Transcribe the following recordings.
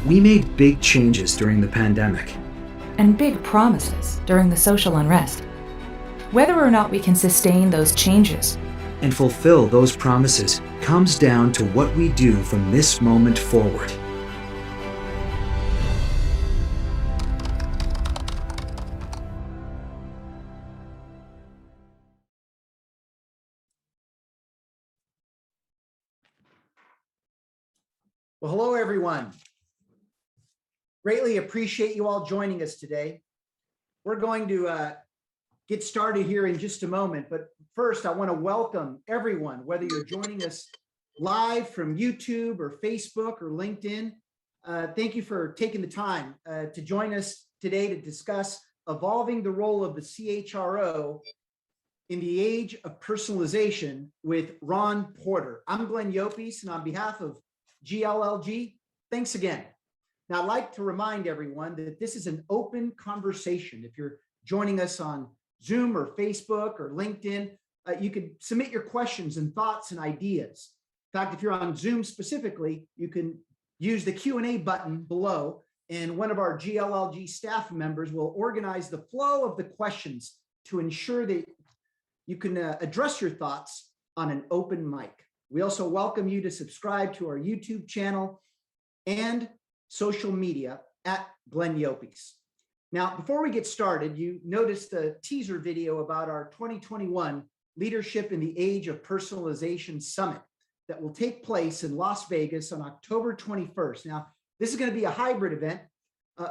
We made big changes during the pandemic. And big promises during the social unrest. Whether or not we can sustain those changes And fulfill those promises comes down to what we do from this moment forward. Well, hello, everyone. Greatly appreciate you all joining us today. We're going to get started here in just a moment, but first I want to welcome everyone, whether you're joining us live from YouTube or Facebook or LinkedIn. Thank you for taking the time to join us today to discuss evolving the role of the CHRO in the age of personalization with Ron Porter. I'm Glenn Yopes, and on behalf of GLLG, thanks again. Now, I'd like to remind everyone that this is an open conversation. If you're joining us on Zoom or Facebook or LinkedIn, you can submit your questions and thoughts and ideas. In fact, if you're on Zoom specifically, you can use the Q&A button below, and one of our GLLG staff members will organize the flow of the questions to ensure that you can address your thoughts on an open mic. We also welcome you to subscribe to our YouTube channel and social media at Glenn Yopes. Now, before we get started, you noticed the teaser video about our 2021 Leadership in the Age of Personalization Summit that will take place in Las Vegas on October 21st. Now, this is going to be a hybrid event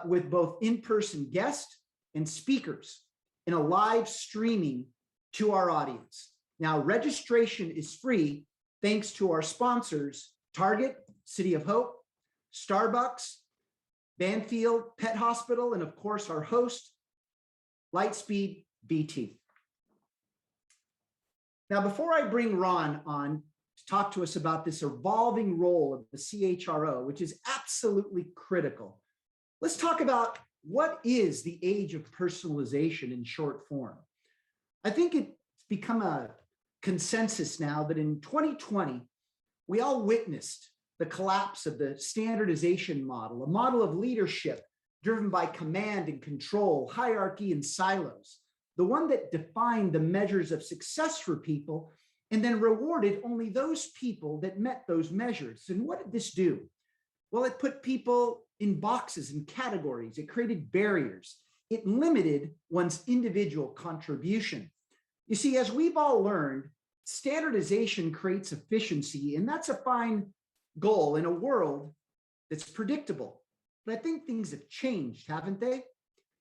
with both in-person guests and speakers in a live streaming to our audience. Now, registration is free thanks to our sponsors, Target, City of Hope, Starbucks, Banfield Pet Hospital, and of course, our host, Lightspeed BT. Now, before I bring Ron on to talk to us about this evolving role of the CHRO, which is absolutely critical, let's talk about what is the age of personalization in short form. I think it's become a consensus now that in 2020, we all witnessed the collapse of the standardization model, a model of leadership driven by command and control, hierarchy and silos, the one that defined the measures of success for people and then rewarded only those people that met those measures. And what did this do? Well, it put people in boxes and categories. It created barriers. It limited one's individual contribution. You see, as we've all learned, standardization creates efficiency, and that's a fine goal in a world that's predictable. But I think things have changed, haven't they?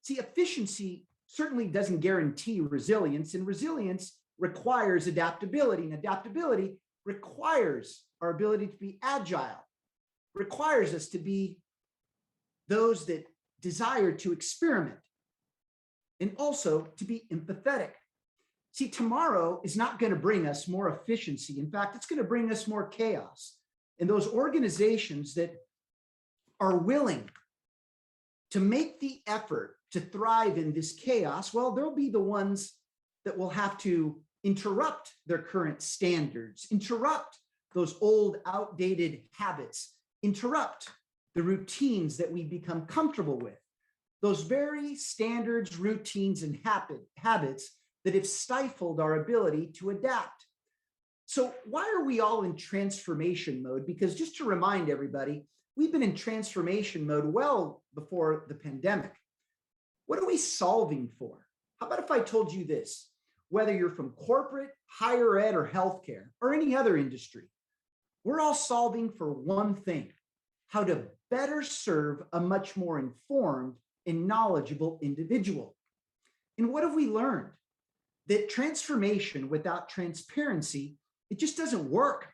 See, efficiency certainly doesn't guarantee resilience, and resilience requires adaptability, and adaptability requires our ability to be agile, requires us to be those that desire to experiment, and also to be empathetic. See, tomorrow is not going to bring us more efficiency. In fact, it's going to bring us more chaos. And those organizations that are willing to make the effort to thrive in this chaos, well, they'll be the ones that will have to interrupt their current standards, interrupt those old, outdated habits, interrupt the routines that we become comfortable with, those very standards, routines, and habits that have stifled our ability to adapt. So why are we all in transformation mode? Because just to remind everybody, we've been in transformation mode well before the pandemic. What are we solving for? How about if I told you this? Whether you're from corporate, higher ed, or healthcare, or any other industry, we're all solving for one thing: how to better serve a much more informed and knowledgeable individual. And what have we learned? That transformation without transparency, it just doesn't work.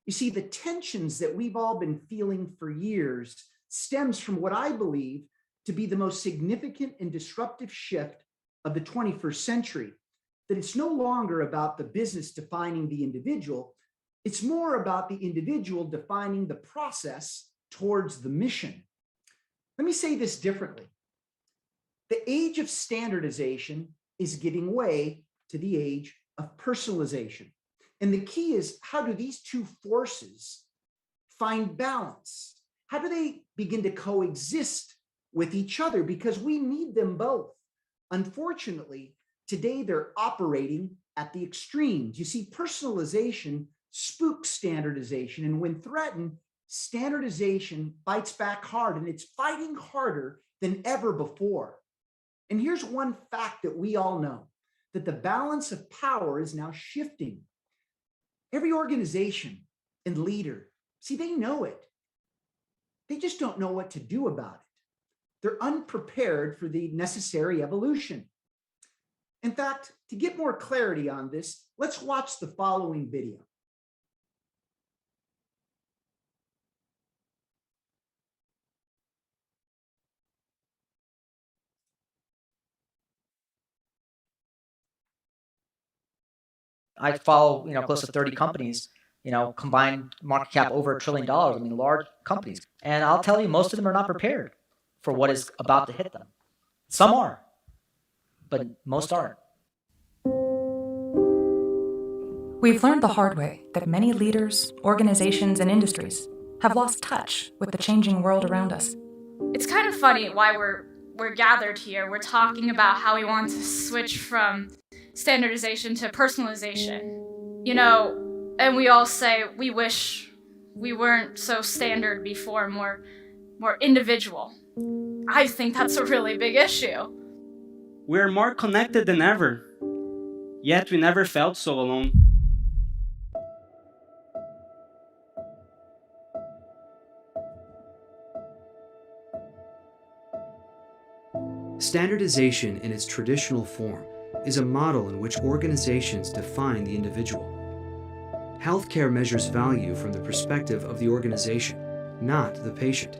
You see, the tensions that we've all been feeling for years stems from what I believe to be the most significant and disruptive shift of the 21st century, that it's no longer about the business defining the individual, it's more about the individual defining the process towards the mission. Let me say this differently. The age of standardization is giving way to the age of personalization. And the key is, how do these two forces find balance? how do they begin to coexist with each other? Because we need them both. Unfortunately, today they're operating at the extremes. You see, personalization spooks standardization, and when threatened, standardization bites back hard, and it's fighting harder than ever before. And here's one fact that we all know, that the balance of power is now shifting. Every organization and leader, see, they know it. They just don't know what to do about it. They're unprepared for the necessary evolution. In fact, to get more clarity on this, let's watch the following video. I follow, close to 30 companies, combined market cap over $1 trillion. I mean, large companies. And I'll tell you, most of them are not prepared for what is about to hit them. Some are, but most aren't. We've learned the hard way that many leaders, organizations, and industries have lost touch with the changing world around us. It's kind of funny why we're gathered here. We're talking about how we want to switch from standardization to personalization. And we all say we wish we weren't so standard before, more individual. I think that's a really big issue. We're more connected than ever, yet we never felt so alone. Standardization in its traditional form is a model in which organizations define the individual. Healthcare measures value from the perspective of the organization, not the patient.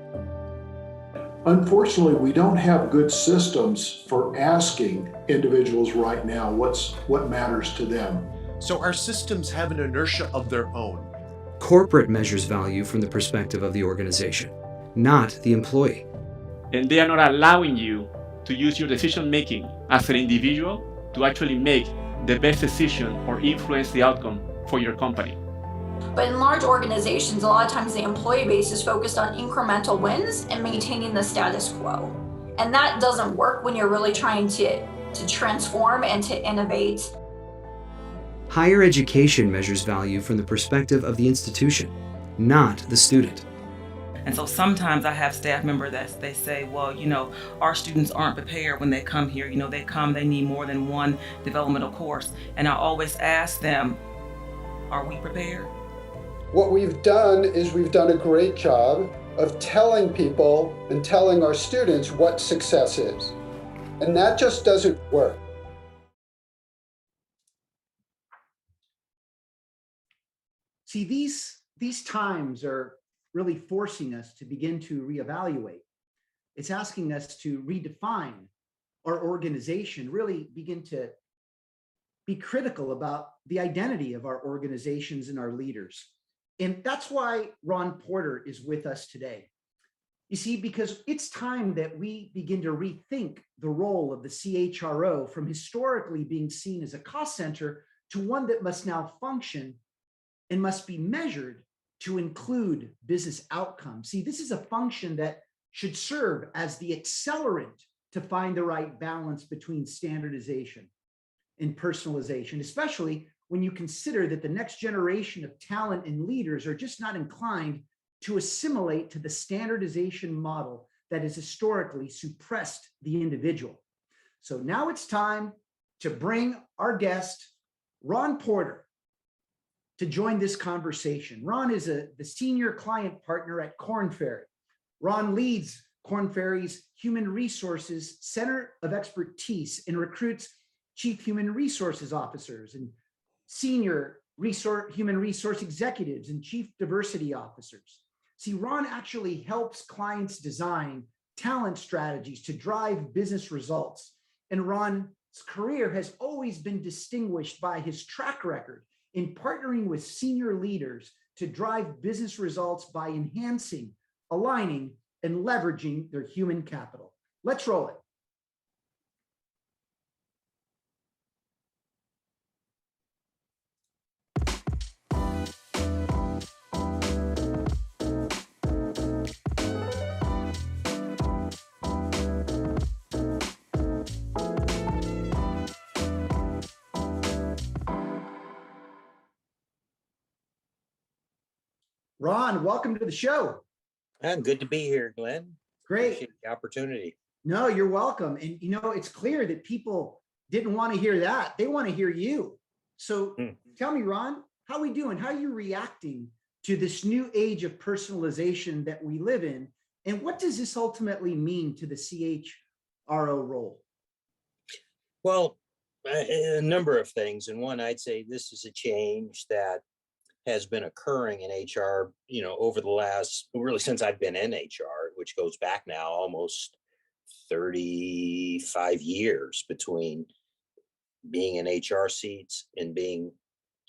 Unfortunately, we don't have good systems for asking individuals right now what matters to them. So our systems have an inertia of their own. Corporate measures value from the perspective of the organization, not the employee. And they are not allowing you to use your decision making as an individual to actually make the best decision or influence the outcome for your company. But in large organizations, a lot of times the employee base is focused on incremental wins and maintaining the status quo. And that doesn't work when you're really trying to transform and to innovate. Higher education measures value from the perspective of the institution, not the student. And so sometimes I have staff members that they say, well, our students aren't prepared when they come here. They need more than one developmental course. And I always ask them, are we prepared? What we've done is we've done a great job of telling people and telling our students what success is. And that just doesn't work. See, these times are really forcing us to begin to reevaluate. It's asking us to redefine our organization, really begin to be critical about the identity of our organizations and our leaders. And that's why Ron Porter is with us today. You see, because it's time that we begin to rethink the role of the CHRO from historically being seen as a cost center to one that must now function and must be measured to include business outcomes. See, this is a function that should serve as the accelerant to find the right balance between standardization and personalization, especially when you consider that the next generation of talent and leaders are just not inclined to assimilate to the standardization model that has historically suppressed the individual. So now it's time to bring our guest, Ron Porter, to join this conversation. Ron is the senior client partner at Korn Ferry. Ron leads Korn Ferry's Human Resources Center of Expertise and recruits chief human resources officers and senior human resource executives and chief diversity officers. See, Ron actually helps clients design talent strategies to drive business results. And Ron's career has always been distinguished by his track record in partnering with senior leaders to drive business results by enhancing, aligning, and leveraging their human capital. Let's roll it. Ron, welcome to the show. Good to be here, Glenn. Great. Appreciate the opportunity. No, you're welcome. And it's clear that people didn't want to hear that. They want to hear you. So tell me, Ron, how are we doing? How are you reacting to this new age of personalization that we live in? And what does this ultimately mean to the CHRO role? Well, a number of things. And one, I'd say this is a change that has been occurring in HR, over the last, really since I've been in HR, which goes back now almost 35 years between being in HR seats and being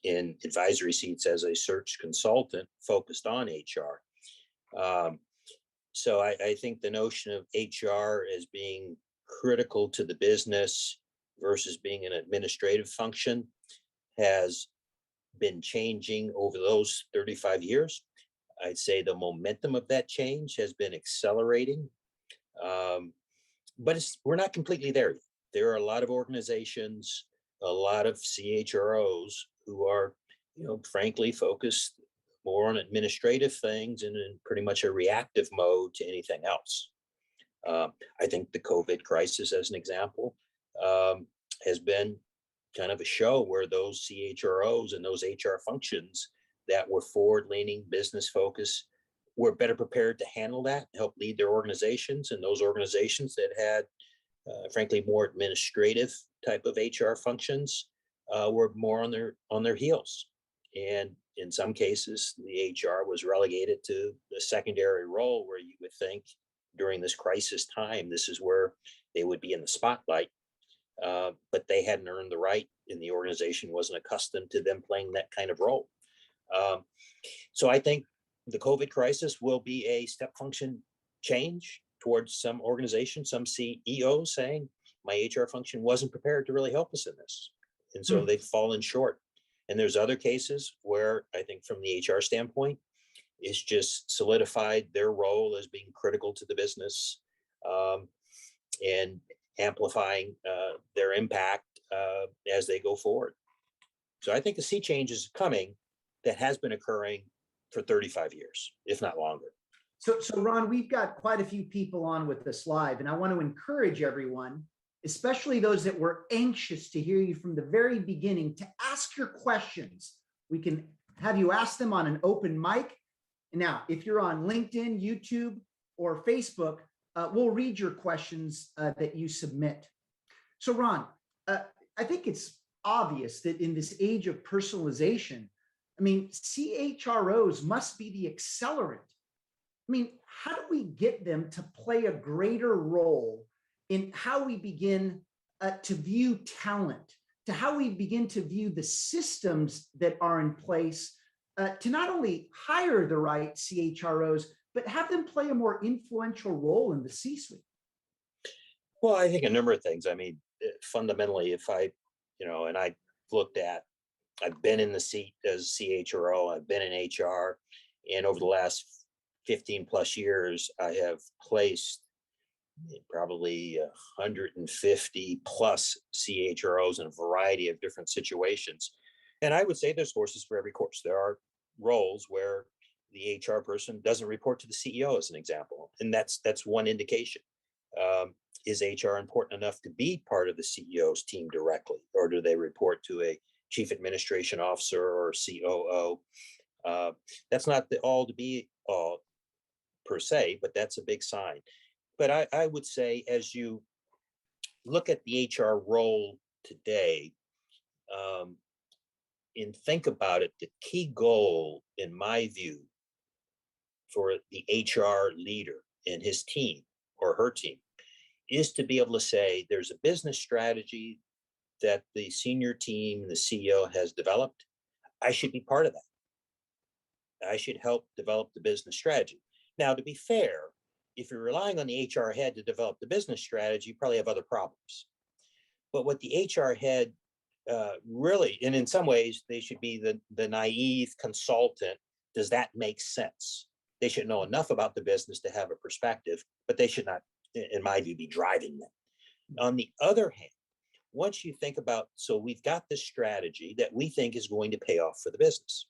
in advisory seats as a search consultant focused on HR. So I think the notion of HR as being critical to the business versus being an administrative function has been changing over those 35 years. I'd say the momentum of that change has been accelerating, but we're not completely there yet. There are a lot of organizations, a lot of CHROs who are, frankly, focused more on administrative things and in pretty much a reactive mode to anything else. I think the COVID crisis, as an example, has been kind of a show where those CHROs and those HR functions that were forward-leaning, business-focused, were better prepared to handle that, help lead their organizations, and those organizations that had, frankly, more administrative type of HR functions were more on their heels. And in some cases, the HR was relegated to the secondary role where you would think during this crisis time, this is where they would be in the spotlight. But they hadn't earned the right, and the organization wasn't accustomed to them playing that kind of role. So I think the COVID crisis will be a step function change towards some organizations, some CEOs saying, my HR function wasn't prepared to really help us in this. And so they've fallen short. And there's other cases where I think from the HR standpoint, it's just solidified their role as being critical to the business and amplifying their impact as they go forward. So I think the sea change is coming that has been occurring for 35 years, if not longer. So Ron, we've got quite a few people on with us live, and I want to encourage everyone, especially those that were anxious to hear you from the very beginning, to ask your questions. We can have you ask them on an open mic. Now, if you're on LinkedIn, YouTube, or Facebook, we'll read your questions that you submit. So Ron, I think it's obvious that in this age of personalization, CHROs must be the accelerant. How do we get them to play a greater role in how we begin to view talent, to how we begin to view the systems that are in place to not only hire the right CHROs, but have them play a more influential role in the C-suite? Well, I think a number of things. Fundamentally, if and I looked at, I've been in the seat as CHRO, I've been in HR, and over the last 15 plus years, I have placed probably 150 plus CHROs in a variety of different situations. And I would say there's horses for every course. There are roles where the HR person doesn't report to the CEO, as an example. And that's one indication. Is HR important enough to be part of the CEO's team directly, or do they report to a chief administration officer or COO? That's not all to be all per se, but that's a big sign. But I would say, as you look at the HR role today, and think about it, the key goal, in my view, for the HR leader and his team or her team is to be able to say, there's a business strategy that the senior team, the CEO has developed. I should be part of that. I should help develop the business strategy. Now, to be fair, if you're relying on the HR head to develop the business strategy, you probably have other problems. But what the HR head really, and in some ways, they should be the naive consultant. Does that make sense? They should know enough about the business to have a perspective, but they should not, in my view, be driving them. On the other hand, once you think about, so we've got this strategy that we think is going to pay off for the business.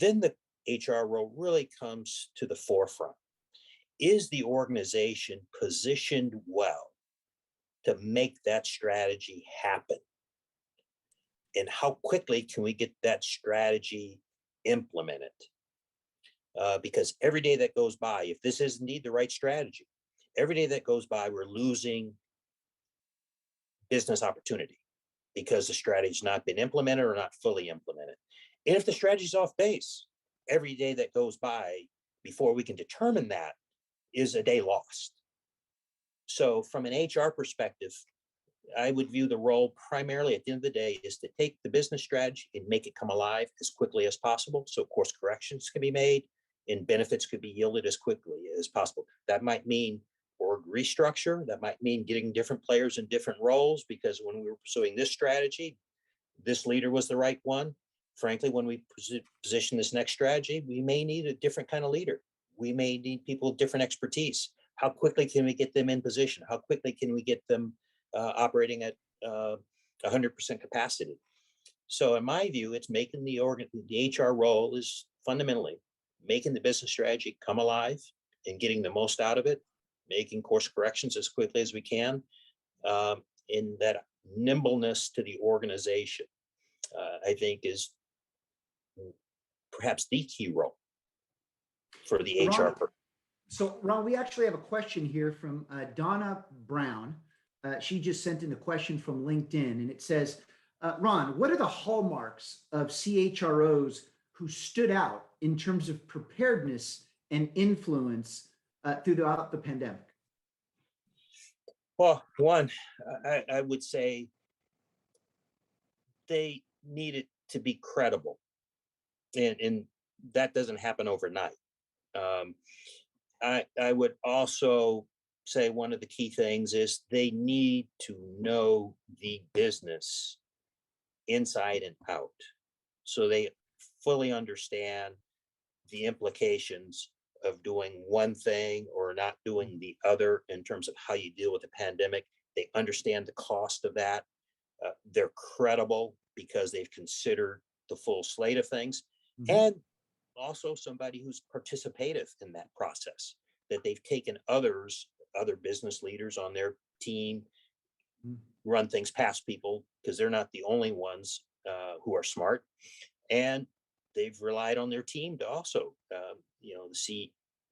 Then the HRO really comes to the forefront. Is the organization positioned well to make that strategy happen? And how quickly can we get that strategy implemented? Because every day that goes by, if this is indeed the right strategy, every day that goes by, we're losing business opportunity because the strategy's not been implemented or not fully implemented. And if the strategy's off base, every day that goes by before we can determine that is a day lost. So from an HR perspective, I would view the role primarily at the end of the day is to take the business strategy and make it come alive as quickly as possible. So course corrections can be made and benefits could be yielded as quickly as possible. That might mean org restructure. That might mean getting different players in different roles, because when we were pursuing this strategy, this leader was the right one. Frankly, when we position this next strategy, we may need a different kind of leader. We may need people with different expertise. How quickly can we get them in position? How quickly can we get them operating at 100% capacity? So in my view, it's making the HR role is fundamentally making the business strategy come alive and getting the most out of it, making course corrections as quickly as we can, in that nimbleness to the organization, I think is perhaps the key role for the HR person. So Ron, we actually have a question here from Donna Brown. She just sent in a question from LinkedIn, and it says, Ron, what are the hallmarks of CHROs who stood out in terms of preparedness and influence throughout the pandemic? Well, one, I would say they needed to be credible, and that doesn't happen overnight. I would also say one of the key things is they need to know the business inside and out, so they fully understand the implications of doing one thing or not doing the other in terms of how you deal with the pandemic. They understand the cost of that. They're credible because they've considered the full slate of things, and also somebody who's participative in that process, that they've taken other business leaders on their team, run things past people because they're not the only ones who are smart, and they've relied on their team to also, the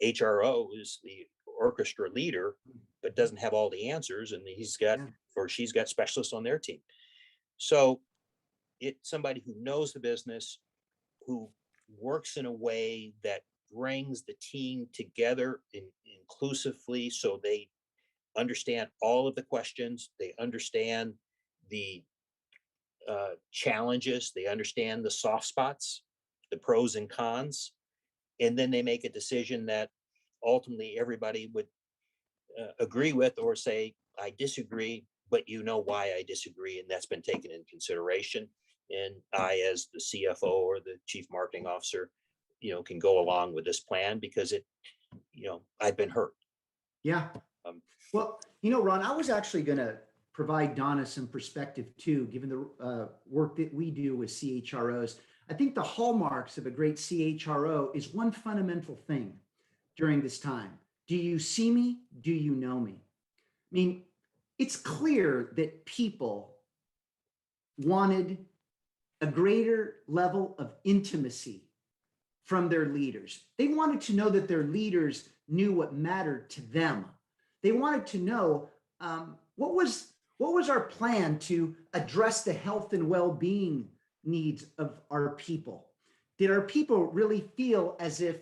CHRO is the orchestra leader, but doesn't have all the answers, and he's got or she's got specialists on their team. So it's somebody who knows the business, who works in a way that brings the team together inclusively, so they understand all of the questions, they understand the challenges, they understand the soft spots, the pros and cons, and then they make a decision that ultimately everybody would agree with, or say, I disagree, but you know why I disagree, and that's been taken into consideration. And I, as the CFO or the chief marketing officer, can go along with this plan because I've been hurt. Yeah. Well, Ron, I was actually going to provide Donna some perspective too, given the work that we do with CHROs. I think the hallmarks of a great CHRO is one fundamental thing during this time. Do you see me? Do you know me? I mean, it's clear that people wanted a greater level of intimacy from their leaders. They wanted to know that their leaders knew what mattered to them. They wanted to know what was our plan to address the health and well-being needs of our people. Did our people really feel as if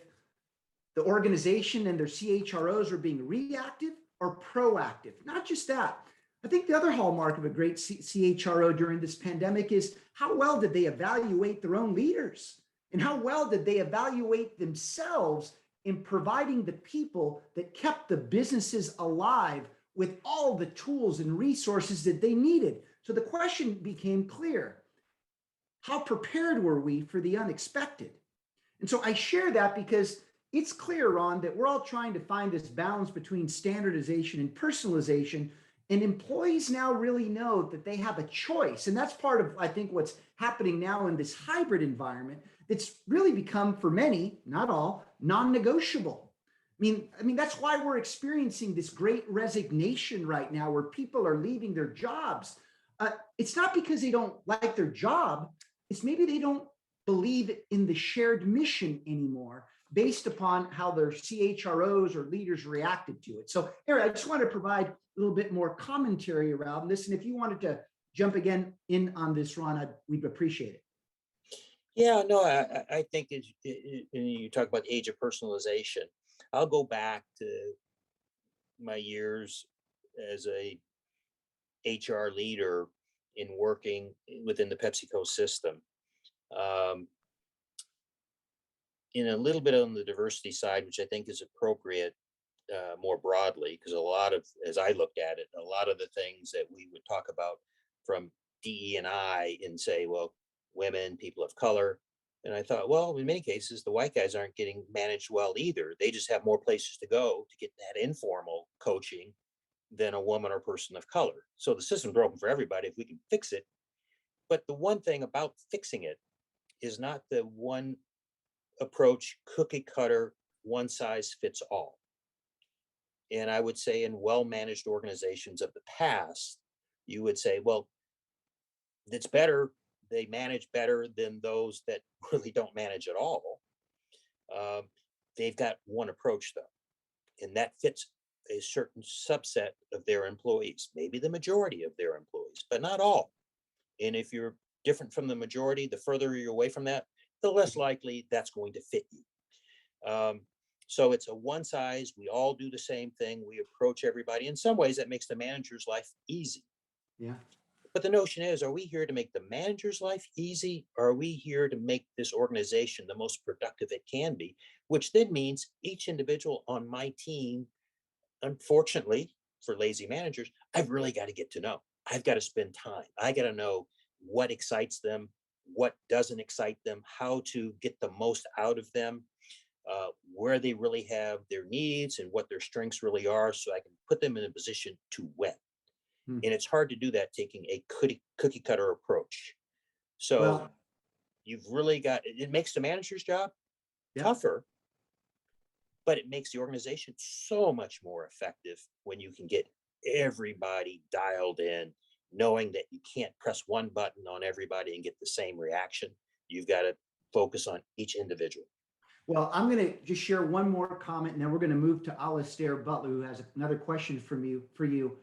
the organization and their CHROs were being reactive or proactive? Not just that. I think the other hallmark of a great CHRO during this pandemic is how well did they evaluate their own leaders, and how well did they evaluate themselves in providing the people that kept the businesses alive with all the tools and resources that they needed. So the question became clear. How prepared were we for the unexpected? And so I share that because it's clear, Ron, that we're all trying to find this balance between standardization and personalization. And employees now really know that they have a choice. And that's part of, I think, what's happening now in this hybrid environment, it's really become, for many, not all, non-negotiable. I mean, that's why we're experiencing this great resignation right now, where people are leaving their jobs. It's not because they don't like their job. It's maybe they don't believe in the shared mission anymore, based upon how their CHROs or leaders reacted to it. So, Eric, I just want to provide a little bit more commentary around this. And if you wanted to jump again in on this, Ron, we'd appreciate it. Yeah, no, I think you talk about the age of personalization. I'll go back to my years as a HR leader in working within the PepsiCo system. In a little bit on the diversity side, which I think is appropriate more broadly, because a lot of, as I looked at it, a lot of the things that we would talk about from DE&I and say, well, women, people of color. And I thought, well, in many cases, the white guys aren't getting managed well either. They just have more places to go to get that informal coaching than a woman or person of color. So the system's broken for everybody if we can fix it. But the one thing about fixing it is not the one approach, cookie cutter, one size fits all. And I would say in well-managed organizations of the past, you would say, well, it's better, they manage better than those that really don't manage at all. They've got one approach though, and that fits a certain subset of their employees, maybe the majority of their employees, but not all. And if you're different from the majority, the further you're away from that, the less likely that's going to fit you. So it's a one size, we all do the same thing. We approach everybody. In some ways that makes the manager's life easy. Yeah. But the notion is, are we here to make the manager's life easy? Or are we here to make this organization the most productive it can be? Which then means each individual on my team, unfortunately for lazy managers, I've really got to get to know. I've got to spend time. I got to know what excites them, what doesn't excite them, how to get the most out of them, where they really have their needs and what their strengths really are, so I can put them in a position to win. And it's hard to do that taking a cookie cutter approach. So you've really got, it makes the manager's job tougher, but it makes the organization so much more effective when you can get everybody dialed in, knowing that you can't press one button on everybody and get the same reaction. You've got to focus on each individual. Well, I'm going to just share one more comment, and then we're going to move to Alistair Butler, who has another question for you,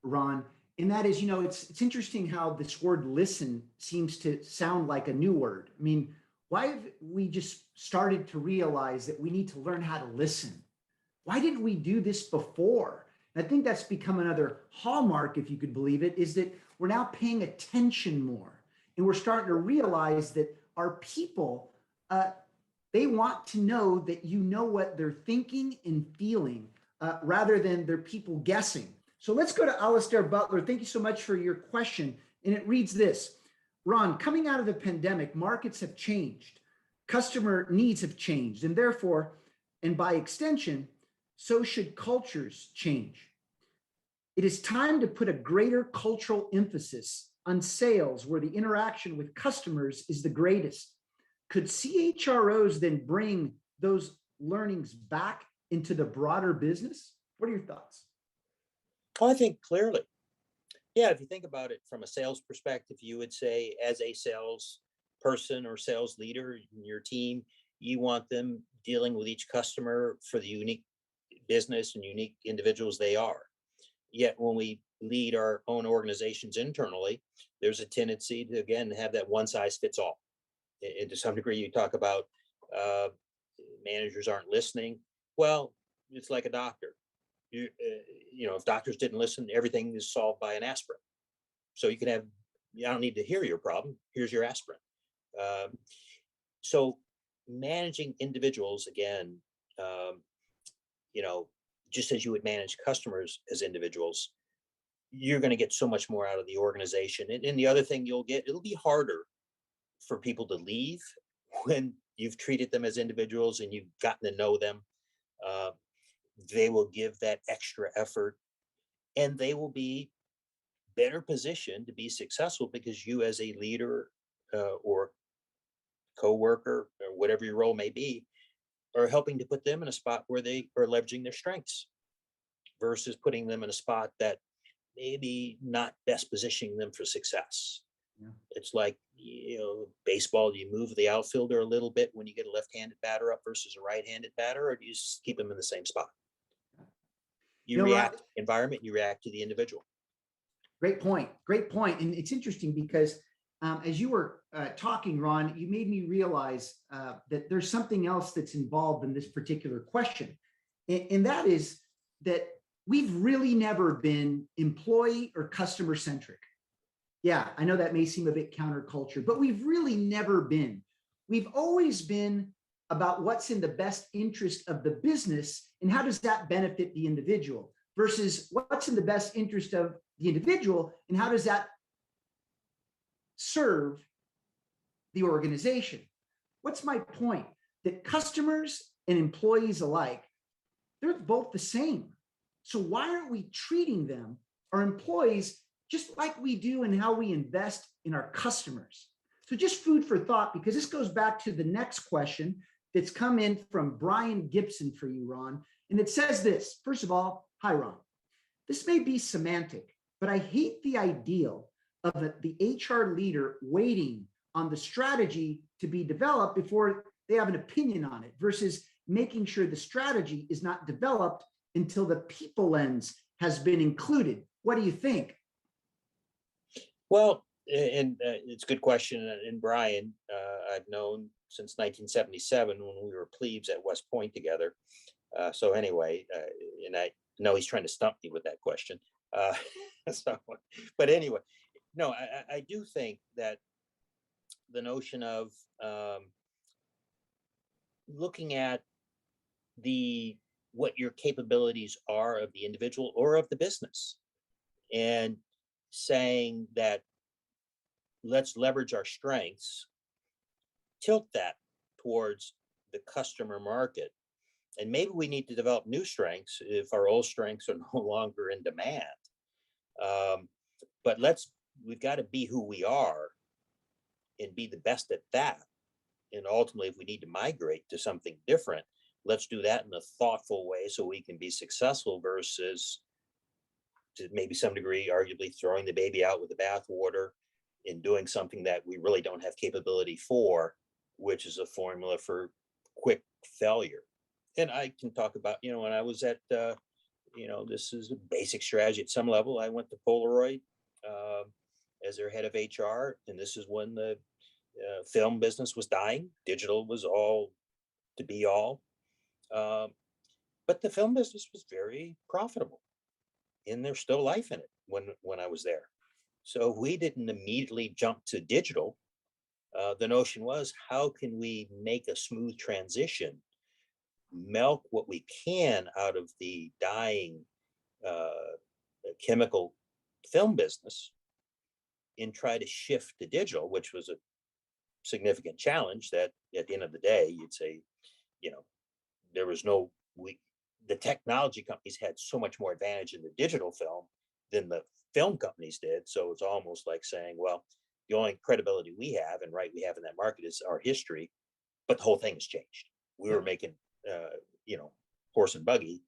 Ron. And that is, it's interesting how this word listen seems to sound like a new word. I mean, why have we just started to realize that we need to learn how to listen? Why didn't we do this before? And I think that's become another hallmark, if you could believe it, is that we're now paying attention more. And we're starting to realize that our people, they want to know that you know what they're thinking and feeling, rather than their people guessing. So let's go to Alistair Butler. Thank you so much for your question. And it reads this: Ron, coming out of the pandemic, markets have changed. Customer needs have changed. And therefore, and by extension, so should cultures change. It is time to put a greater cultural emphasis on sales where the interaction with customers is the greatest. Could CHROs then bring those learnings back into the broader business? What are your thoughts? Well, I think clearly. Yeah, if you think about it from a sales perspective, you would say as a sales person or sales leader in your team, you want them dealing with each customer for the unique business and unique individuals they are. Yet when we lead our own organizations internally, there's a tendency to, again, have that one size fits all. And to some degree, you talk about managers aren't listening. Well, it's like a doctor. If doctors didn't listen, everything is solved by an aspirin. So you can have, I don't need to hear your problem. Here's your aspirin. So managing individuals, again, just as you would manage customers as individuals, you're going to get so much more out of the organization. And the other thing it'll be harder for people to leave when you've treated them as individuals and you've gotten to know them. They will give that extra effort, and they will be better positioned to be successful because you as a leader or coworker, or whatever your role may be, are helping to put them in a spot where they are leveraging their strengths versus putting them in a spot that maybe not best positioning them for success. Yeah. It's like, baseball, do you move the outfielder a little bit when you get a left-handed batter up versus a right-handed batter, or do you just keep them in the same spot? You react to the environment, you react to the individual. Great point. Great point. And it's interesting because as you were talking, Ron, you made me realize that there's something else that's involved in this particular question. And that is that we've really never been employee or customer centric. Yeah, I know that may seem a bit counterculture, but we've really never been. We've always been about what's in the best interest of the business and how does that benefit the individual versus what's in the best interest of the individual and how does that serve the organization. What's my point? That customers and employees alike, they're both the same. So why aren't we treating them, our employees, just like we do in how we invest in our customers? So just food for thought, because this goes back to the next question that's come in from Brian Gibson for you, Ron. And it says this. First of all, hi, Ron. This may be semantic, but I hate the ideal of the HR leader waiting on the strategy to be developed before they have an opinion on it versus making sure the strategy is not developed until the people lens has been included. What do you think? Well, and it's a good question. And Brian, I've known since 1977 when we were plebes at West Point together. So anyway, and I know he's trying to stump me with that question. But anyway, no, I do think that the notion of looking at what your capabilities are of the individual or of the business and saying that let's leverage our strengths, tilt that towards the customer market. And maybe we need to develop new strengths if our old strengths are no longer in demand. But we've got to be who we are and be the best at that. And ultimately, if we need to migrate to something different, let's do that in a thoughtful way so we can be successful versus to maybe some degree, arguably throwing the baby out with the bathwater and doing something that we really don't have capability for, which is a formula for quick failure. And I can talk about, when I was at, this is a basic strategy at some level. I went to Polaroid as their head of HR, and this is when the film business was dying. Digital was all to be all. But the film business was very profitable, and there's still life in it when I was there. So we didn't immediately jump to digital. The notion was, how can we make a smooth transition, milk what we can out of the dying chemical film business and try to shift to digital, which was a significant challenge that at the end of the day, you'd say, there was the technology companies had so much more advantage in the digital film than the film companies did. So it's almost like saying, well, the only credibility we have and right we have in that market is our history, but the whole thing has changed. We were making, horse and buggy,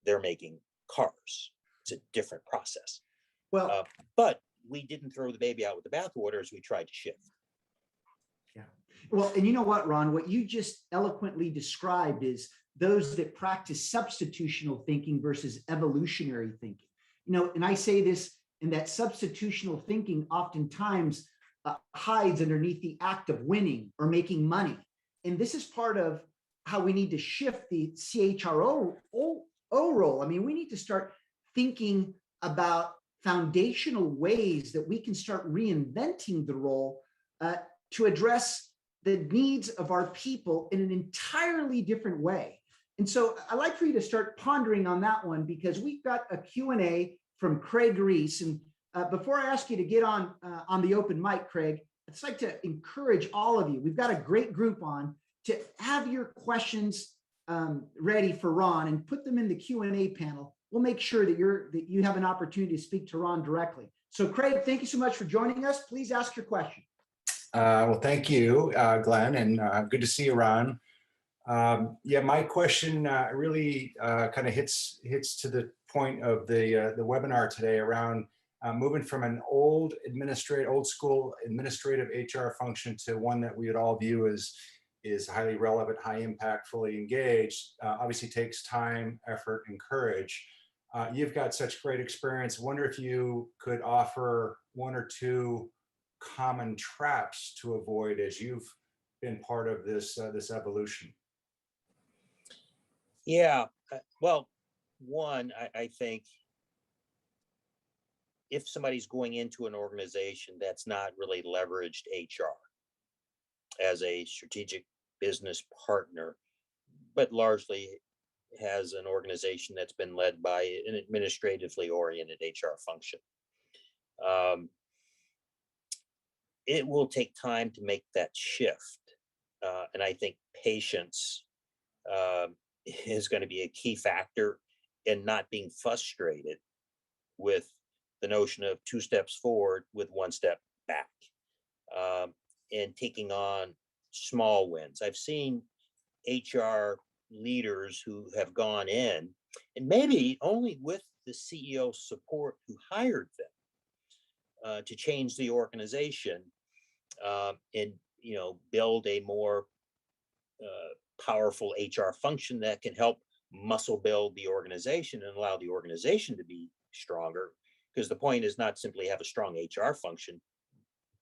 they're making cars. It's a different process. Well, but we didn't throw the baby out with the bathwater as we tried to shift. Yeah. Well, and you know what, Ron, what you just eloquently described is those that practice substitutional thinking versus evolutionary thinking. And I say this in that substitutional thinking oftentimes hides underneath the act of winning or making money. And this is part of how we need to shift the CHRO role. I mean, we need to start thinking about foundational ways that we can start reinventing the role to address the needs of our people in an entirely different way. And so I'd like for you to start pondering on that one, because we've got a Q&A from Craig Reese. And before I ask you to get on the open mic, Craig, I'd just like to encourage all of you. We've got a great group on to have your questions ready for Ron and put them in the Q&A panel. We'll make sure that you have an opportunity to speak to Ron directly. So Craig, thank you so much for joining us. Please ask your question. Well, thank you, Glenn, and good to see you, Ron. Yeah, my question really kind of hits to the point of the webinar today around moving from an old school administrative HR function to one that we would all view as is highly relevant, high impact, fully engaged. Obviously takes time, effort, and courage. You've got such great experience. Wonder if you could offer one or two common traps to avoid as you've been part of this this evolution. Yeah, well, one, I think if somebody's going into an organization that's not really leveraged HR as a strategic business partner, but largely has an organization that's been led by an administratively oriented HR function. It will take time to make that shift. And I think patience is going to be a key factor in not being frustrated with the notion of 2 steps forward with 1 step back, and taking on small wins. I've seen HR leaders who have gone in, and maybe only with the CEO's support who hired them, to change the organization, and build a more powerful HR function that can help muscle build the organization and allow the organization to be stronger. Because the point is not simply have a strong HR function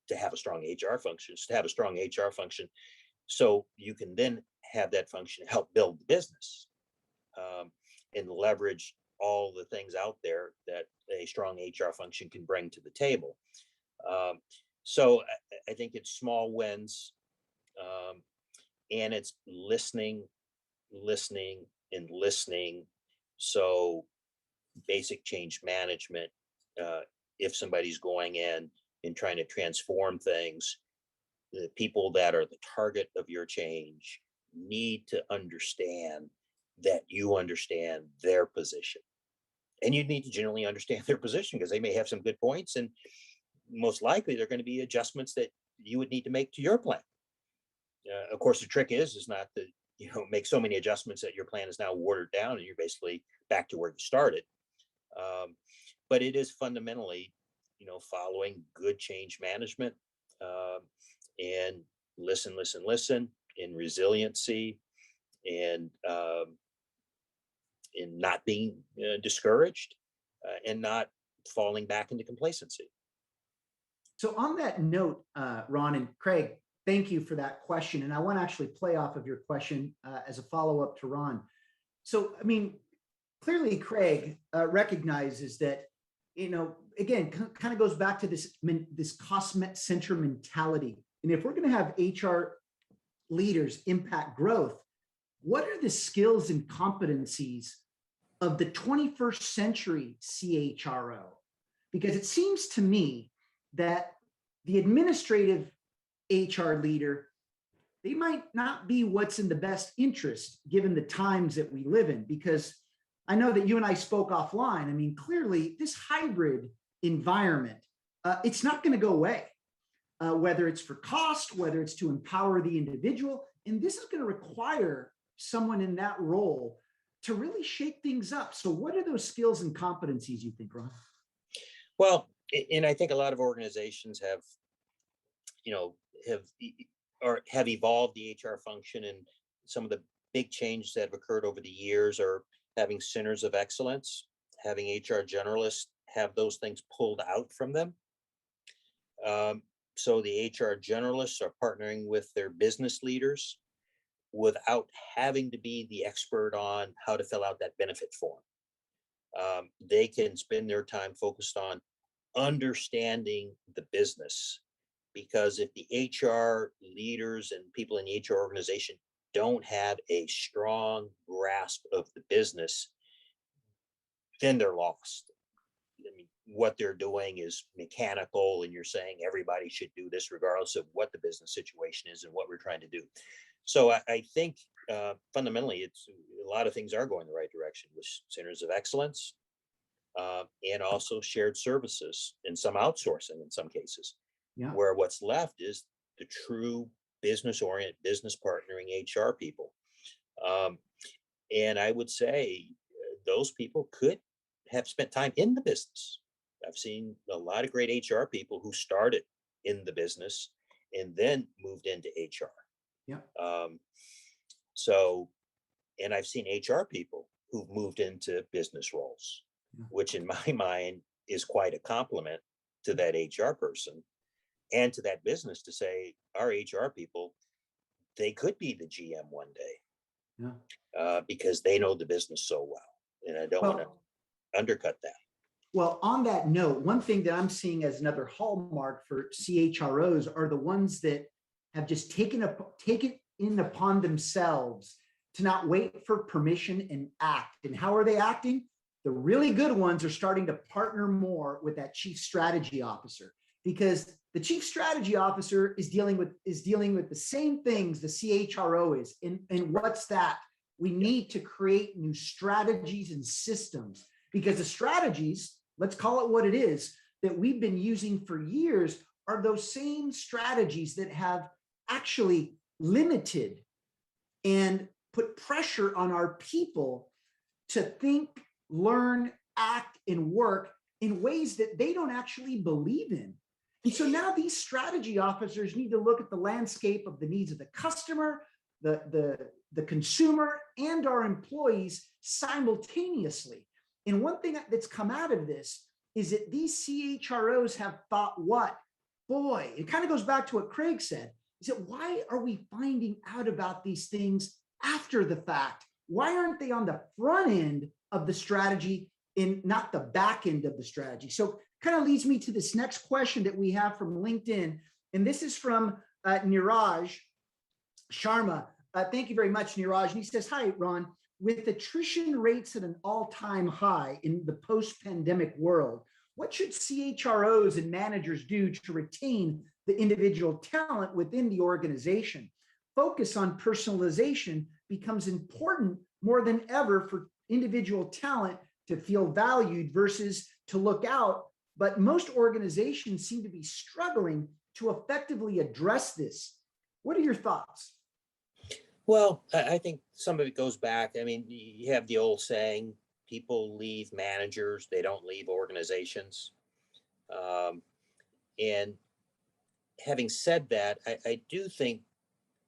to have a strong HR function, it's to have a strong HR function so you can then have that function help build the business, and leverage all the things out there that a strong HR function can bring to the table. So I think it's small wins, and it's listening, and listening. So basic change management, if somebody's going in and trying to transform things, the people that are the target of your change need to understand that you understand their position. And you need to generally understand their position because they may have some good points, and most likely they're going to be adjustments that you would need to make to your plan. Of course, the trick is not to make so many adjustments that your plan is now watered down and you're basically back to where you started. But it is fundamentally, following good change management, and listen, in resiliency, and in not being discouraged, and not falling back into complacency. So on that note, Ron and Craig, thank you for that question. And I want to actually play off of your question as a follow-up to Ron. So, I mean, clearly Craig recognizes that, again, kind of goes back to this cost center mentality. And if we're going to have HR leaders impact growth, what are the skills and competencies of the 21st century CHRO? Because it seems to me that the administrative HR leader, they might not be what's in the best interest given the times that we live in. Because I know that you and I spoke offline. I mean, clearly this hybrid environment, it's not going to go away, whether it's for cost, whether it's to empower the individual. And this is going to require someone in that role to really shake things up. So what are those skills and competencies you think, Ron? Well, and I think a lot of organizations have evolved the HR function, and some of the big changes that have occurred over the years are having centers of excellence, having HR generalists have those things pulled out from them. So the HR generalists are partnering with their business leaders without having to be the expert on how to fill out that benefit form. They can spend their time focused on understanding the business, because if the HR leaders and people in the HR organization don't have a strong grasp of the business, then they're lost. I mean, what they're doing is mechanical, and you're saying everybody should do this regardless of what the business situation is and what we're trying to do. So I think fundamentally, it's a lot of things are going the right direction with centers of excellence, and also shared services and some outsourcing in some cases, where what's left is the true business-oriented, business partnering HR people. And I would say those people could have spent time in the business. I've seen a lot of great HR people who started in the business and then moved into HR. Yeah. So, and I've seen HR people who've moved into business roles, which in my mind is quite a compliment to that HR person and to that business to say, our HR people, they could be the GM one day. Because they know the business so well. And I don't want to undercut that. Well, on that note, one thing that I'm seeing as another hallmark for CHROs are the ones that have just taken in upon themselves to not wait for permission and act. And how are they acting? The really good ones are starting to partner more with that chief strategy officer, because the chief strategy officer is dealing with the same things the CHRO is. And what's that? We need to create new strategies and systems, because the strategies, let's call it what it is, that we've been using for years are those same strategies that have actually limited and put pressure on our people to think, learn, act, and work in ways that they don't actually believe in. And so now these strategy officers need to look at the landscape of the needs of the customer, the consumer, and our employees simultaneously. And one thing that's come out of this is that these CHROs have thought, what? Boy, it kind of goes back to what Craig said, is that why are we finding out about these things after the fact? Why aren't they on the front end of the strategy and not the back end of the strategy? So kind of leads me to this next question that we have from LinkedIn. And this is from Niraj Sharma. Thank you very much, Niraj. And he says, hi, Ron. With attrition rates at an all-time high in the post-pandemic world, what should CHROs and managers do to retain the individual talent within the organization? Focus on personalization becomes important more than ever for individual talent to feel valued versus to look out. But most organizations seem to be struggling to effectively address this. What are your thoughts? Well, I think some of it goes back. I mean, you have the old saying, people leave managers, they don't leave organizations. And having said that, I do think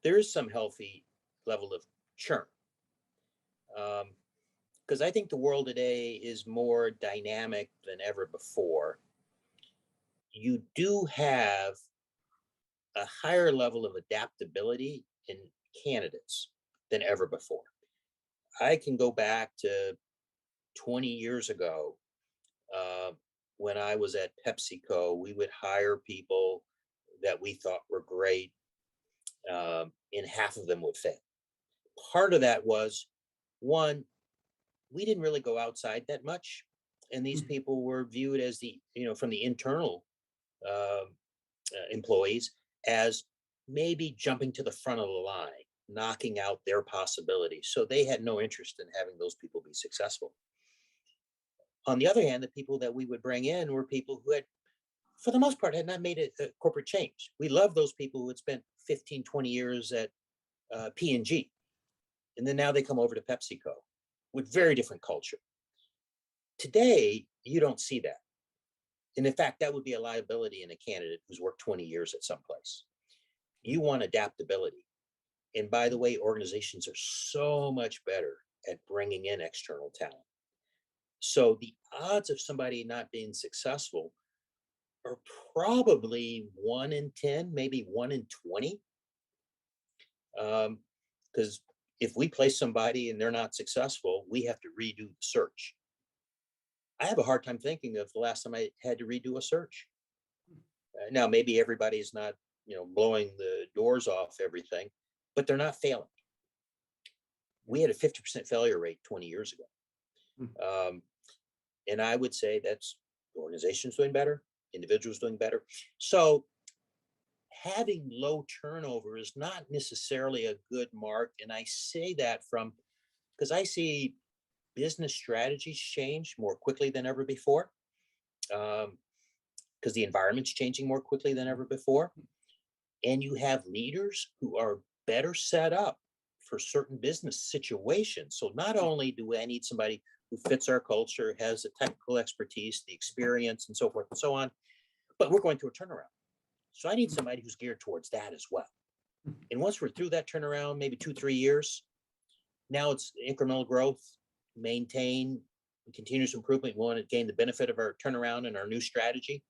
there is some healthy level of churn. Because I think the world today is more dynamic than ever before. You do have a higher level of adaptability in candidates than ever before. I can go back to 20 years ago when I was at PepsiCo. We would hire people that we thought were great, and half of them would fail. Part of that was, one, we didn't really go outside that much, and these people were viewed as from the internal employees as maybe jumping to the front of the line, knocking out their possibilities. So they had no interest in having those people be successful. On the other hand, the people that we would bring in were people who had, for the most part, had not made a corporate change. We love those people who had spent 15, 20 years at P&G. And then now they come over to PepsiCo with very different culture. Today, you don't see that. And in fact, that would be a liability in a candidate who's worked 20 years at some place. You want adaptability. And by the way, organizations are so much better at bringing in external talent. So the odds of somebody not being successful are probably 1 in 10, maybe 1 in 20. Because if we place somebody and they're not successful, we have to redo the search. I have a hard time thinking of the last time I had to redo a search. Now, maybe everybody's not, blowing the doors off everything, but they're not failing. We had a 50% failure rate 20 years ago. And I would say that's the organization's doing better, individuals doing better. So having low turnover is not necessarily a good mark. And I say that because I see business strategies change more quickly than ever before, because the environment's changing more quickly than ever before. and you have leaders who are better set up for certain business situations. So not only do I need somebody who fits our culture, has the technical expertise, the experience, and so forth and so on, but we're going through a turnaround. So I need somebody who's geared towards that as well. And once we're through that turnaround, maybe 2-3 years, now it's incremental growth, maintain continuous improvement. We want to gain the benefit of our turnaround and our new strategy.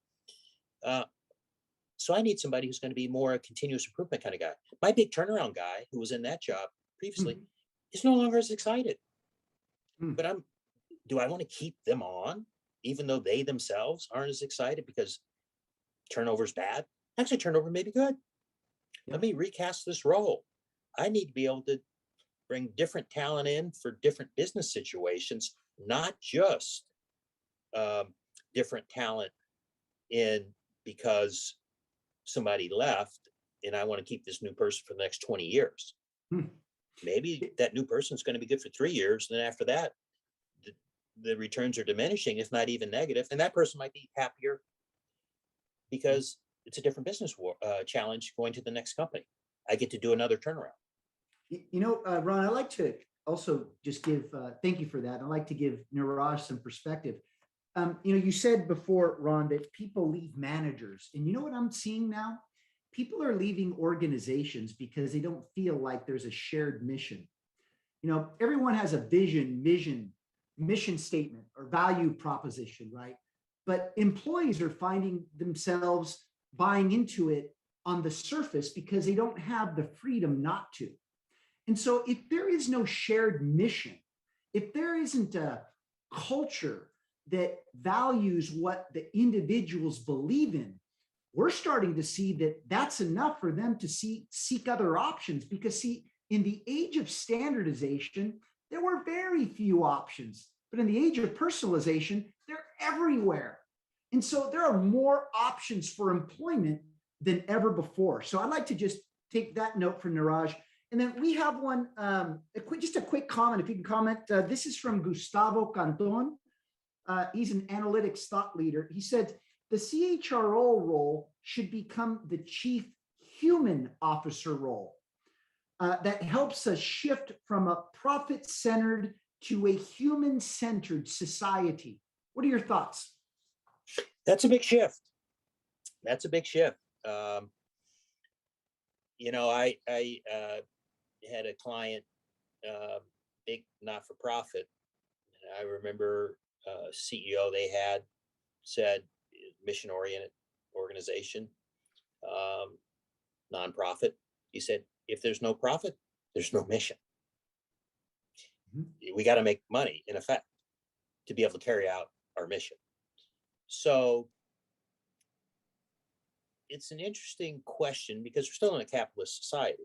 So I need somebody who's going to be more a continuous improvement kind of guy. My big turnaround guy who was in that job previously is no longer as excited. But do I want to keep them on, even though they themselves aren't as excited because turnover's bad? Actually, turnover may be good. Let me recast this role. I need to be able to bring different talent in for different business situations, not just different talent in because somebody left and I want to keep this new person for the next 20 years. Maybe that new person is going to be good for 3 years. And then after that, the returns are diminishing, if not even negative. And that person might be happier because it's a different business challenge going to the next company. I get to do another turnaround. You know, Ron, I like to also just give, thank you for that. I'd like to give Niraj some perspective. You know, you said before, Ron, that people leave managers. And you know what I'm seeing now? People are leaving organizations because they don't feel like there's a shared mission. You know, everyone has a vision, mission statement or value proposition, right? But employees are finding themselves buying into it on the surface because they don't have the freedom not to. And so if there is no shared mission, if there isn't a culture that values what the individuals believe in, we're starting to see that that's enough for them to seek other options. Because see, in the age of standardization, there were very few options, but in the age of personalization, they're everywhere. And so there are more options for employment than ever before. So I'd like to just take that note from Niraj. And then we have one, just a quick comment, if you can comment. This is from Gustavo Canton. He's an analytics thought leader. He said, the CHRO role should become the chief human officer role that helps us shift from a profit-centered to a human-centered society. What are your thoughts? That's a big shift. That's a big shift. You know, I had a client, big not-for-profit. I remember CEO they had said, mission-oriented organization, nonprofit. He said, if there's no profit, there's no mission. We got to make money, in effect, to be able to carry out our mission. So it's an interesting question because we're still in a capitalist society.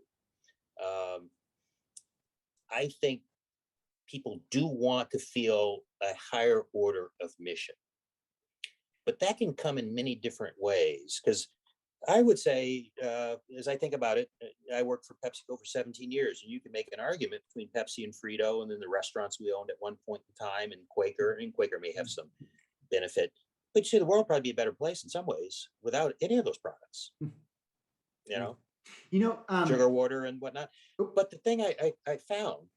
I think people do want to feel a higher order of mission, but that can come in many different ways. Because I would say, as I think about it, I worked for PepsiCo for 17 years, and you can make an argument between Pepsi and Frito, and then the restaurants we owned at one point in time, and Quaker may have some benefit. But you see, the world would probably be a better place in some ways without any of those products. You know, sugar water and whatnot. But the thing I found,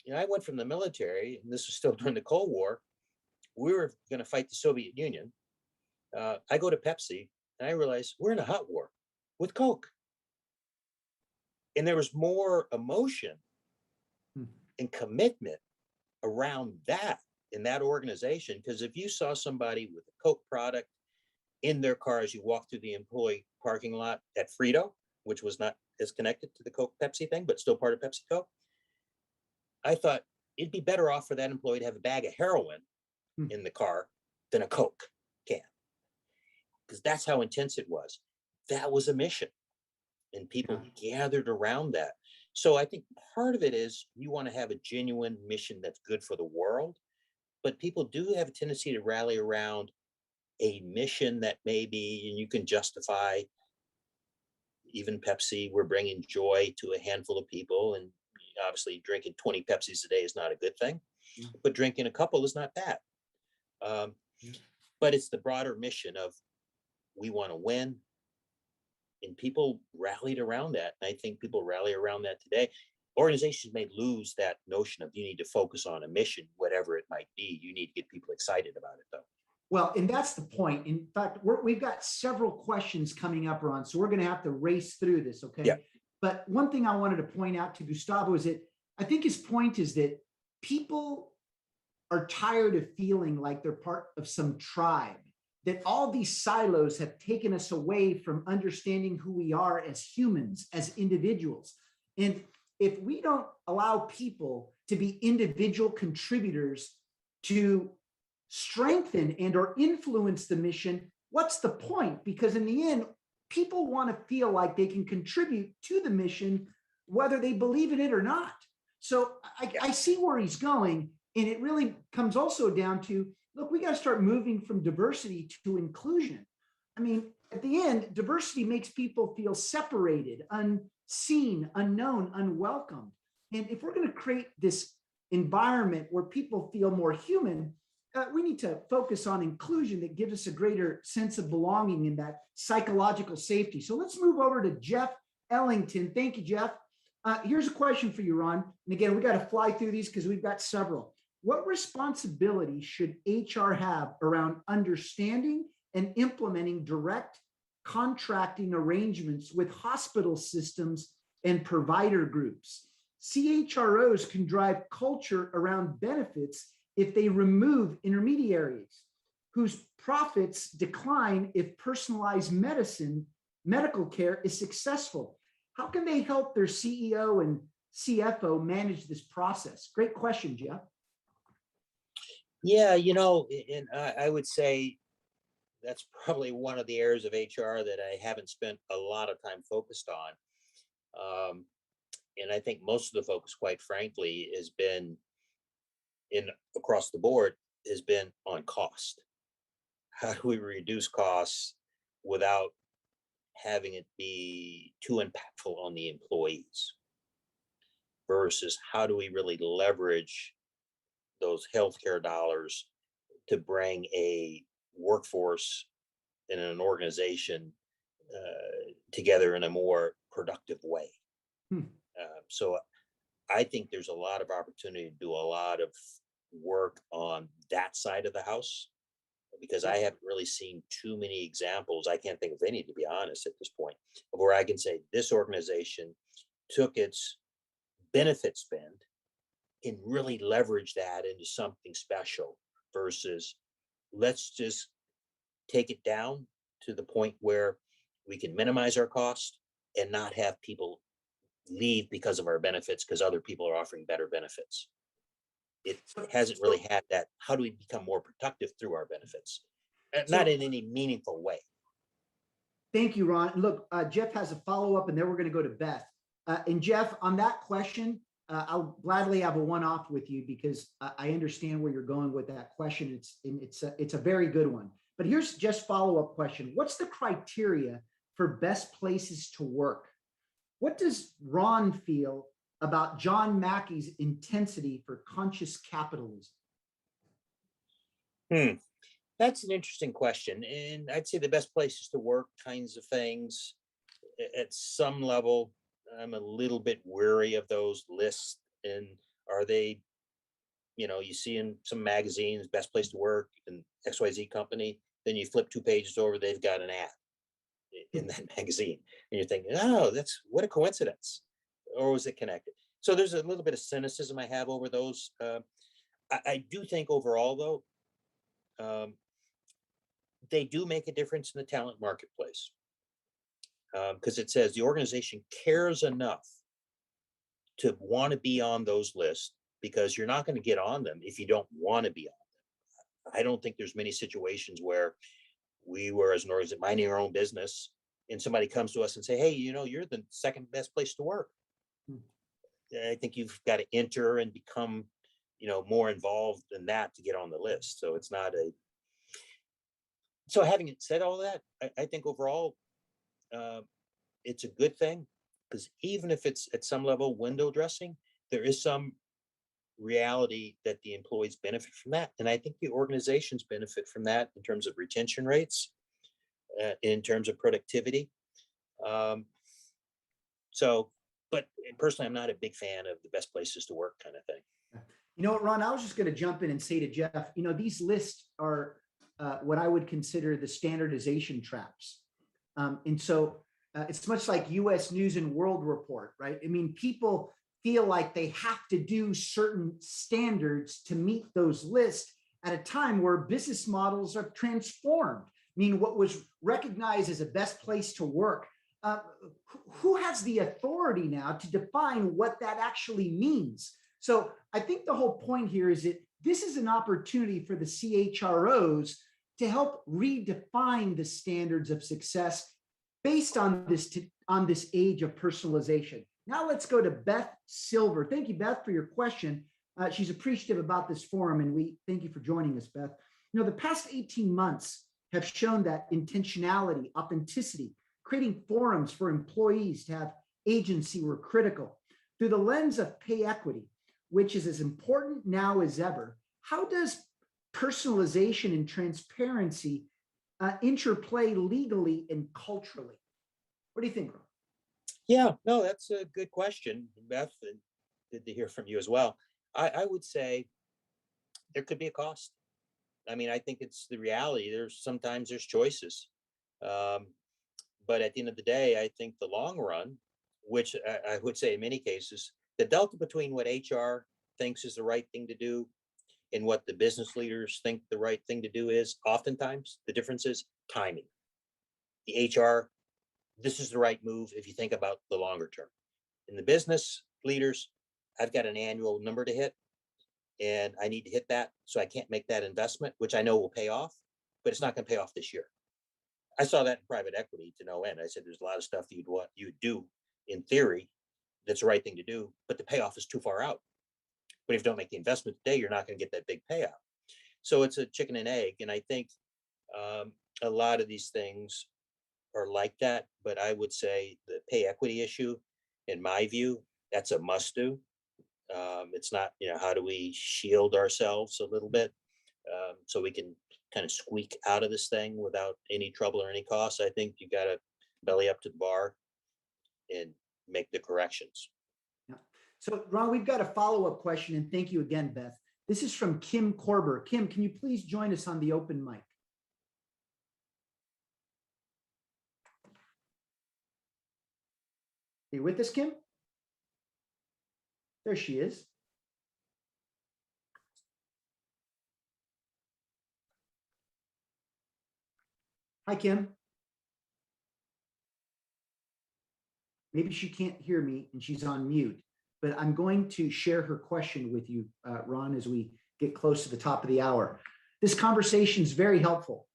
you know, I went from the military, and this was still during the Cold War. We were going to fight the Soviet Union. I go to Pepsi, and I realized we're in a hot war with Coke. And there was more emotion and commitment around that in that organization. Because if you saw somebody with a Coke product in their car as you walk through the employee parking lot at Frito, which was not as connected to the Coke Pepsi thing, but still part of PepsiCo, I thought it'd be better off for that employee to have a bag of heroin in the car than a Coke can. Because that's how intense it was. That was a mission. And people gathered around that. So I think part of it is you want to have a genuine mission that's good for the world. But people do have a tendency to rally around a mission that maybe, and you can justify, even Pepsi, we're bringing joy to a handful of people. And obviously drinking 20 Pepsis a day is not a good thing, but drinking a couple is not bad. But it's the broader mission of we want to win, And people rallied around that. And I think people rally around that today. Organizations may lose that notion of you need to focus on a mission, whatever it might be. You need to get people excited about it, though. Well, and that's the point. In fact, we've got several questions coming up, Ron, so we're going to have to race through this, okay? Yeah. But one thing I wanted to point out to Gustavo is that I think his point is that people are tired of feeling like they're part of some tribe, that all these silos have taken us away from understanding who we are as humans, as individuals. And if we don't allow people to be individual contributors to strengthen and or influence the mission, what's the point? Because in the end, people want to feel like they can contribute to the mission, whether they believe in it or not. So I see where he's going. And it really comes also down to, look, we got to start moving from diversity to inclusion. I mean, at the end, diversity makes people feel separated, unseen, unknown, unwelcomed. And if we're going to create this environment where people feel more human, we need to focus on inclusion that gives us a greater sense of belonging and that psychological safety. So let's move over to Jeff Ellington. Thank you, Jeff. Here's a question for you, Ron. And again, we got to fly through these because we've got several. What responsibility should HR have around understanding and implementing direct contracting arrangements with hospital systems and provider groups? CHROs can drive culture around benefits if they remove intermediaries whose profits decline if personalized medical care is successful. How can they help their CEO and CFO manage this process? Great question, Jeff. Yeah, and I would say that's probably one of the areas of HR that I haven't spent a lot of time focused on. And I think most of the focus, quite frankly, has been across the board, has been on cost. How do we reduce costs without having it be too impactful on the employees? Versus how do we really leverage those healthcare dollars to bring a workforce and an organization together in a more productive way? So I think there's a lot of opportunity to do a lot of work on that side of the house, because I haven't really seen too many examples. I can't think of any, to be honest, at this point, of where I can say this organization took its benefit spend and really leverage that into something special, versus let's just take it down to the point where we can minimize our cost and not have people leave because of our benefits because other people are offering better benefits. It hasn't really had that. How do we become more productive through our benefits? Not in any meaningful way. Thank you, Ron. Look, Jeff has a follow-up, and then we're going to go to Beth. And Jeff, on that question, I'll gladly have a one-off with you because I understand where you're going with that question. It's a very good one. But here's just follow-up question. What's the criteria for best places to work? What does Ron feel about John Mackey's intensity for conscious capitalism? That's an interesting question. And I'd say the best places to work kinds of things, at some level, I'm a little bit wary of those lists. And are they, you see in some magazines, best place to work in XYZ company, then you flip 2 pages over, they've got an ad in that magazine. And you're thinking, oh, what a coincidence. Or was it connected? So there's a little bit of cynicism I have over those. I do think overall, though, they do make a difference in the talent marketplace, because it says the organization cares enough to want to be on those lists, because you're not going to get on them if you don't want to be on them. I don't think there's many situations where we were, as an organization, minding our own business, and somebody comes to us and say, hey, you're the second best place to work. I think you've got to enter and become, more involved in that to get on the list. So it's not so having said all that, I think overall, it's a good thing, because even if it's at some level window dressing, there is some reality that the employees benefit from that. And I think the organizations benefit from that in terms of retention rates, in terms of productivity. So, but personally, I'm not a big fan of the best places to work kind of thing. You know what, Ron, I was just going to jump in and say to Jeff, these lists are what I would consider the standardization traps. And so it's much like US News and World Report, right? I mean, people feel like they have to do certain standards to meet those lists at a time where business models are transformed. I mean, what was recognized as a best place to work, who has the authority now to define what that actually means? So I think the whole point here is that this is an opportunity for the CHROs to help redefine the standards of success based on this age of personalization. Now let's go to Beth Silver. Thank you, Beth, for your question. She's appreciative about this forum, and we thank you for joining us, Beth. The past 18 months have shown that intentionality, authenticity, creating forums for employees to have agency were critical. Through the lens of pay equity, which is as important now as ever, how does personalization and transparency interplay legally and culturally? What do you think, Ron? Yeah, no, that's a good question, Beth. And good to hear from you as well. I would say there could be a cost. I mean, I think it's the reality. Sometimes there's choices. But at the end of the day, I think the long run, which I would say in many cases, the delta between what HR thinks is the right thing to do and what the business leaders think the right thing to do is, oftentimes the difference is timing. The HR, this is the right move if you think about the longer term. In the business leaders, I've got an annual number to hit and I need to hit that. So I can't make that investment, which I know will pay off, but it's not going to pay off this year. I saw that in private equity to no end. I said, there's a lot of stuff you'd do in theory that's the right thing to do, but the payoff is too far out. But if you don't make the investment today, you're not going to get that big payout. So it's a chicken and egg. And I think a lot of these things are like that. But I would say the pay equity issue, in my view, that's a must do. It's not, how do we shield ourselves a little bit so we can kind of squeak out of this thing without any trouble or any cost? I think you got to belly up to the bar and make the corrections. Yeah. So, Ron, we've got a follow-up question, and thank you again, Beth. This is from Kim Korber. Kim, can you please join us on the open mic? Are you with us, Kim? There she is. Hi, Kim. Maybe she can't hear me and she's on mute, but I'm going to share her question with you, Ron, as we get close to the top of the hour. This conversation is very helpful.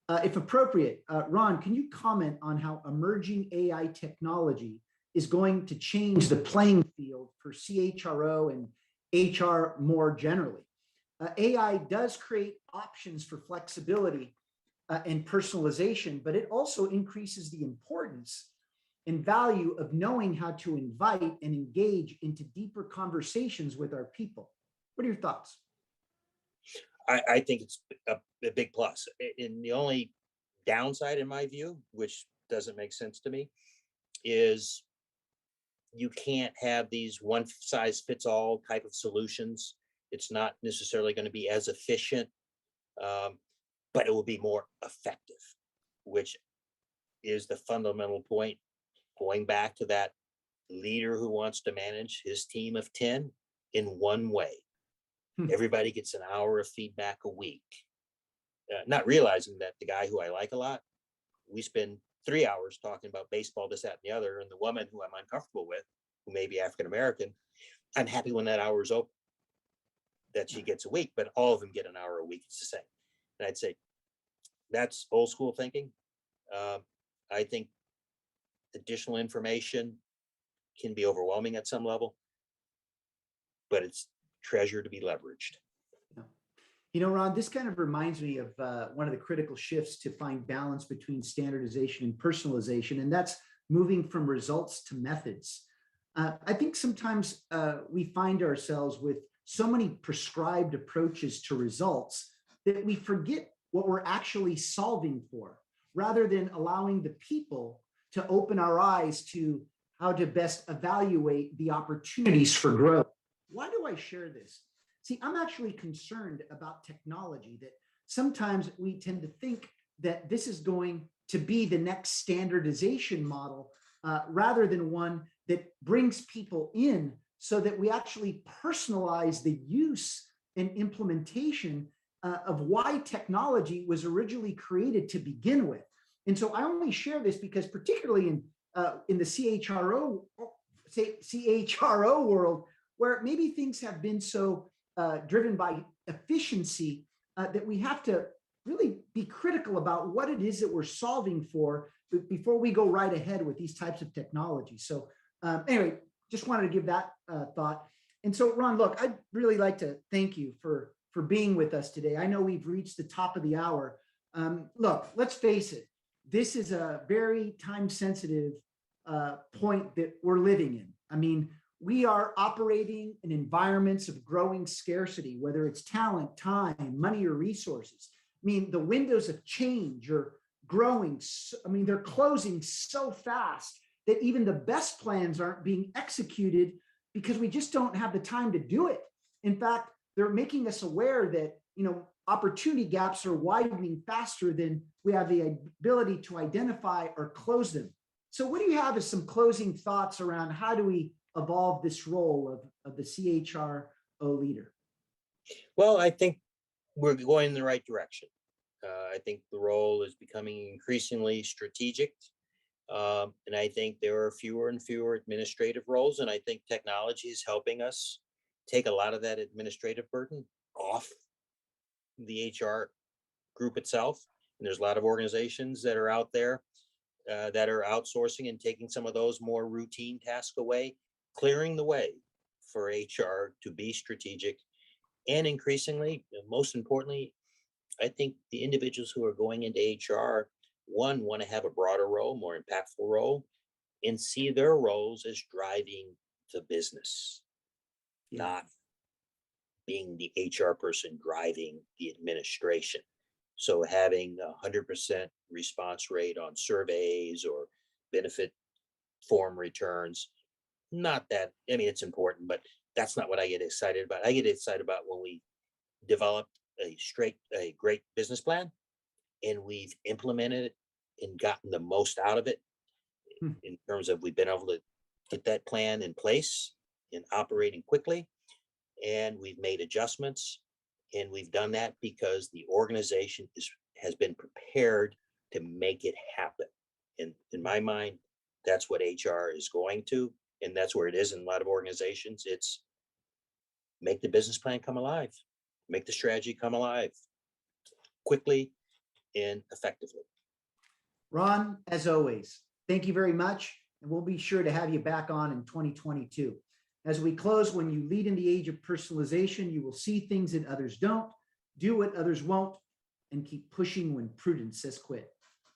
If appropriate, Ron, can you comment on how emerging AI technology is going to change the playing field for CHRO and HR more generally? AI does create options for flexibility and personalization, but it also increases the importance and value of knowing how to invite and engage into deeper conversations with our people. What are your thoughts? I think it's a big plus. And the only downside, in my view, which doesn't make sense to me, is you can't have these one size fits all type of solutions. It's not necessarily going to be as efficient, but it will be more effective, which is the fundamental point. Going back to that leader who wants to manage his team of 10 in one way. Everybody gets an hour of feedback a week. Not realizing that the guy who I like a lot, we spend 3 hours talking about baseball, this, that, and the other. And the woman who I'm uncomfortable with, who may be African-American, I'm happy when that hour is open, that she gets a week, but all of them get an hour a week. It's the same. And I'd say that's old school thinking. I think additional information can be overwhelming at some level, but it's treasure to be leveraged. Ron, this kind of reminds me of one of the critical shifts to find balance between standardization and personalization, and that's moving from results to methods. I think sometimes we find ourselves with so many prescribed approaches to results that we forget what we're actually solving for, rather than allowing the people to open our eyes to how to best evaluate the opportunities for growth. Why do I share this? See, I'm actually concerned about technology, that sometimes we tend to think that this is going to be the next standardization model rather than one that brings people in so that we actually personalize the use and implementation of why technology was originally created to begin with. And so I only share this because particularly in the CHRO world, where maybe things have been so driven by efficiency that we have to really be critical about what it is that we're solving for before we go right ahead with these types of technologies. So anyway, just wanted to give that thought. And so Ron, look, I'd really like to thank you for being with us today. I know we've reached the top of the hour. Look, let's face it, this is a very time-sensitive point that we're living in. I mean, we are operating in environments of growing scarcity, whether it's talent, time, money, or resources. I mean, the windows of change are growing. I mean, they're closing so fast that even the best plans aren't being executed because we just don't have the time to do it. In fact, they're making us aware that, opportunity gaps are widening faster than we have the ability to identify or close them. So what do you have as some closing thoughts around how do we evolve this role of the CHRO leader? Well, I think we're going in the right direction. I think the role is becoming increasingly strategic. And I think there are fewer and fewer administrative roles. And I think technology is helping us take a lot of that administrative burden off the HR group itself. And there's a lot of organizations that are out there that are outsourcing and taking some of those more routine tasks away, clearing the way for HR to be strategic. And increasingly, most importantly, I think the individuals who are going into HR, one, want to have a broader role, more impactful role, and see their roles as driving the business, not being the HR person driving the administration. So having 100% response rate on surveys or benefit form returns, not that, I mean, it's important, but that's not what I get excited about. I get excited about when we developed a great business plan and we've implemented it and gotten the most out of it in terms of we've been able to get that plan in place and operating quickly. And we've made adjustments, and we've done that because the organization has been prepared to make it happen. And in my mind, that's what HR is going to, and that's where it is in a lot of organizations. It's make the business plan come alive, make the strategy come alive quickly and effectively. Ron, as always, thank you very much. And we'll be sure to have you back on in 2022. As we close, when you lead in the age of personalization, you will see things that others don't, do what others won't, and keep pushing when prudence says quit.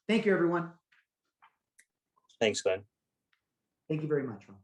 Thank you, everyone. Thanks, Glenn. Thank you very much, Ron.